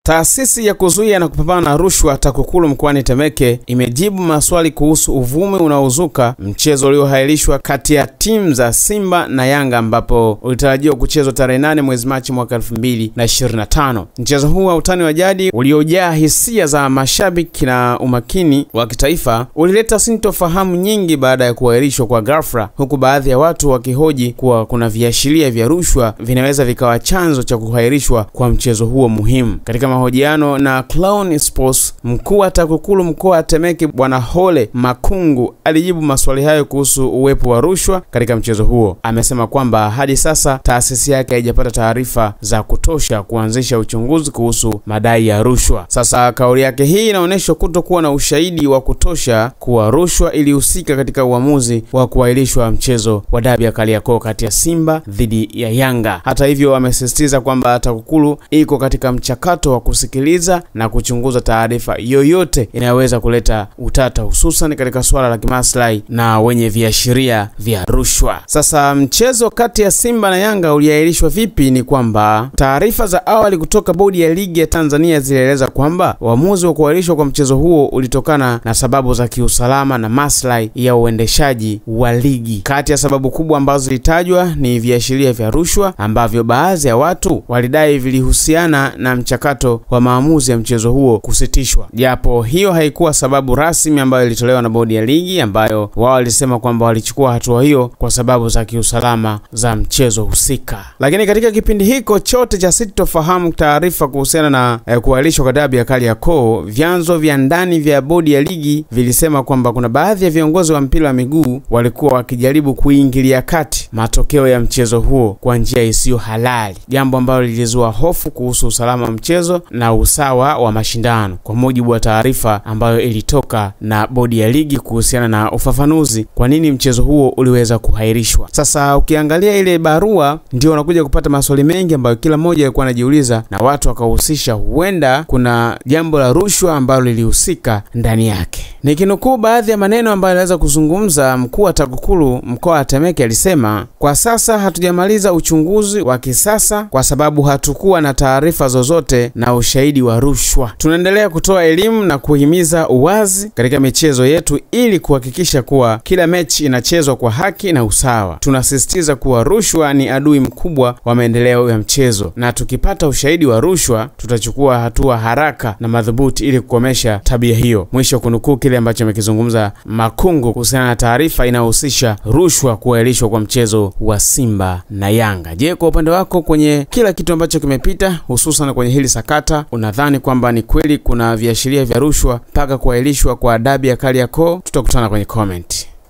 Taasisi ya kuzuia na kupambana na rushwa TAKUKURU mkoani Temeke imejibu maswali kuhusu uvumi unaozuka mchezo uliohairishwa kati ya timu za Simba na Yanga ambapo ulitarajiwa kuchezwa tarehe 8 mwezi Machi mwaka 2025. Mchezo huu wa utani wa jadi uliojaa hisia za mashabiki na umakini wa kitaifa ulileta sintofahamu nyingi baada ya kuhairishwa kwa ghafla, huku baadhi ya watu wakihoji kuwa kuna viashiria vya rushwa vinaweza vikawa chanzo cha kuhairishwa kwa mchezo huo muhimu. Katika mahojiano na Clown Sports, mkuu wa TAKUKURU mkoa wa Temeke Bwana Hole Makungu alijibu maswali hayo kuhusu uwepo wa rushwa katika mchezo huo. Amesema kwamba hadi sasa taasisi yake haijapata taarifa za kutosha kuanzisha uchunguzi kuhusu madai ya rushwa. Sasa kauli yake hii inaonyesha kutokuwa na ushahidi wa kutosha kuwa rushwa ilihusika katika uamuzi wa kuahirishwa mchezo wa dabi ya Kariakoo kati ya Simba dhidi ya Yanga. Hata hivyo, amesisitiza kwamba TAKUKURU iko katika mchakato wa kusikiliza na kuchunguza taarifa yoyote inayoweza kuleta utata, hususan katika swala la kimaslahi na wenye viashiria vya rushwa. Sasa mchezo kati ya Simba na Yanga uliahirishwa vipi? Ni kwamba taarifa za awali kutoka bodi ya ligi ya Tanzania zilieleza kwamba uamuzi wa kuahirishwa kwa mchezo huo ulitokana na sababu za kiusalama na maslahi ya uendeshaji wa ligi. Kati ya sababu kubwa ambazo zilitajwa ni viashiria vya rushwa ambavyo baadhi ya watu walidai vilihusiana na mchakato wa maamuzi ya mchezo huo kusitishwa, japo hiyo haikuwa sababu rasmi ambayo ilitolewa na bodi ya ligi, ambayo wao walisema kwamba walichukua hatua hiyo kwa sababu za kiusalama za mchezo husika. Lakini katika kipindi hiko chote cha sitofahamu taarifa kuhusiana na kuahirishwa kwa dabi ya Kariakoo, vyanzo vya ndani vya bodi ya ligi vilisema kwamba kuna baadhi ya viongozi wa mpira wa miguu walikuwa wakijaribu kuingilia kati matokeo ya mchezo huo kwa njia isiyo halali, jambo ambalo lilizua hofu kuhusu usalama wa mchezo na usawa wa mashindano, kwa mujibu wa taarifa ambayo ilitoka na bodi ya ligi kuhusiana na ufafanuzi kwa nini mchezo huo uliweza kuhairishwa. Sasa ukiangalia ile barua, ndio unakuja kupata maswali mengi ambayo kila mmoja alikuwa anajiuliza, na watu wakahusisha huenda kuna jambo la rushwa ambalo lilihusika ndani yake. Nikinukuu baadhi ya maneno ambayo aliweza kuzungumza mkuu wa TAKUKURU mkoa wa Temeke, alisema, kwa sasa hatujamaliza uchunguzi wa kisasa kwa sababu hatukuwa na taarifa zozote na ushahidi wa rushwa. Tunaendelea kutoa elimu na kuhimiza uwazi katika michezo yetu ili kuhakikisha kuwa kila mechi inachezwa kwa haki na usawa. Tunasisitiza kuwa rushwa ni adui mkubwa wa maendeleo ya mchezo, na tukipata ushahidi wa rushwa tutachukua hatua haraka na madhubuti ili kukomesha tabia hiyo. Mwisho kunukuu kile ambacho amekizungumza Makungu kuhusiana na taarifa inayohusisha rushwa kuahirishwa kwa mchezo wa Simba na Yanga. Je, kwa upande wako kwenye kila kitu ambacho kimepita, hususan kwenye hili sakata, unadhani kwamba ni kweli kuna viashiria vya rushwa mpaka kuahirishwa kwa dabi ya Kariakoo? Tutakutana kwenye comment.